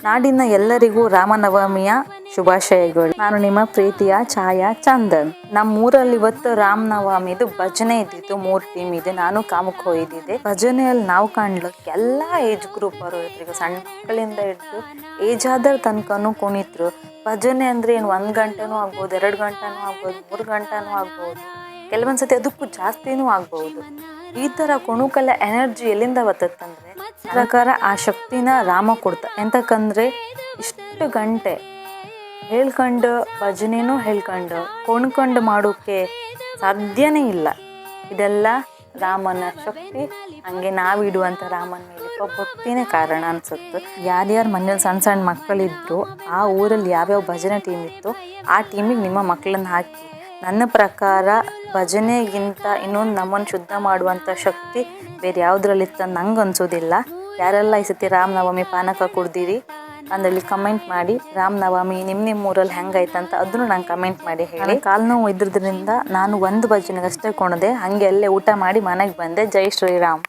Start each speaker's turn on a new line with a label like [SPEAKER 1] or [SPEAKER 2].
[SPEAKER 1] ನಾಡಿನ ಎಲ್ಲರಿಗೂ ರಾಮನವಮಿಯ ಶುಭಾಶಯಗಳು. ನಾನು ನಿಮ್ಮ ಪ್ರೀತಿಯ ಛಾಯಾ ಚಂದನ್. ನಮ್ಮೂರಲ್ಲಿ ಇವತ್ತು ರಾಮನವಮಿದು ಭಜನೆ ಇದ್ದಿತ್ತು. 3 ಟೀಮ್ ಇದೆ. ನಾನು ಕಾಮಕ್ಕೆ ಹೋಗಿದ್ದೆ. ಭಜನೆಯಲ್ಲಿ ನಾವು ಕಾಣ್ಲಿಕ್ಕೆ ಎಲ್ಲಾ ಏಜ್ ಗ್ರೂಪ್ ಅವರು ಇದ್ರು. ಈಗ ಸಣ್ಣ ಮಕ್ಕಳಿಂದ ಹಿಡಿದು ಏಜ್ ಆದರ ತನಕನೂ ಕುಣಿತ್ರು. ಭಜನೆ ಅಂದ್ರೆ ಏನು 1 ಗಂಟೆನೂ ಆಗ್ಬೋದು, 2 ಗಂಟೆನೂ ಆಗ್ಬೋದು, 3 ಗಂಟೆನೂ ಆಗ್ಬೋದು, ಕೆಲವೊಂದ್ಸತಿ ಅದಕ್ಕೂ ಜಾಸ್ತಿನೂ ಆಗ್ಬಹುದು. ಈ ತರ ಕುಣುಕಲ್ಲ ಎನರ್ಜಿ ಎಲ್ಲಿಂದ ಬರ್ತದಂದ್ರೆ ಪ್ರಕಾರ ಆ ಶಕ್ತಿನ ರಾಮ ಕೊಡ್ತ. ಎಂತಕ್ಕಂದ್ರೆ ಇಷ್ಟು ಗಂಟೆ ಹೇಳ್ಕೊಂಡು ಭಜನೆನೂ ಹೇಳ್ಕೊಂಡು ಕುಣ್ಕೊಂಡು ಮಾಡೋಕೆ ಸಾಧ್ಯನೇ ಇಲ್ಲ. ಇದೆಲ್ಲ ರಾಮನ ಶಕ್ತಿ. ಹಂಗೆ ನಾವಿಡುವಂಥ ರಾಮನ ಮೇಲೆ ಭಕ್ತಿನೇ ಕಾರಣ ಅನ್ಸುತ್ತೆ. ಯಾರ್ಯಾರು ಮನೇಲಿ ಸಣ್ಣ ಸಣ್ಣ ಮಕ್ಕಳಿದ್ರು ಆ ಊರಲ್ಲಿ ಯಾವ್ಯಾವ ಭಜನೆ ಟೀಮ್ ಇತ್ತು ಆ ಟೀಮಿಗೆ ನಿಮ್ಮ ಮಕ್ಕಳನ್ನ ಹಾಕಿ. ನನ್ನ ಪ್ರಕಾರ ಭಜನೆಗಿಂತ ಇನ್ನೊಂದು ನಮ್ಮನ್ನು ಶುದ್ಧ ಮಾಡುವಂಥ ಶಕ್ತಿ ಬೇರೆ ಯಾವುದ್ರಲ್ಲಿತ್ತು ನಂಗೆ ಅನ್ಸೋದಿಲ್ಲ. ಯಾರೆಲ್ಲ ಈ ಸತಿ ರಾಮನವಮಿ ಪಾನಕ ಕುಡ್ದಿರಿ ಅಂದಲ್ಲಿ ಕಮೆಂಟ್ ಮಾಡಿ. ರಾಮನವಮಿ ನಿಮ್ಮ ಊರಲ್ಲಿ ಹೆಂಗಾಯ್ತಂತ ಅದನ್ನು ನಂಗೆ ಕಮೆಂಟ್ ಮಾಡಿ ಹೇಳಿ. ಕಾಲು ನೋವು ಇದ್ರದ್ರಿಂದ ನಾನು ಒಂದು ಭಜನೆಗಷ್ಟೇ ಕುಣಿದೆ. ಹಾಗೆ ಅಲ್ಲೇ ಊಟ ಮಾಡಿ ಮನೆಗೆ ಬಂದೆ. ಜೈ ಶ್ರೀರಾಮ್.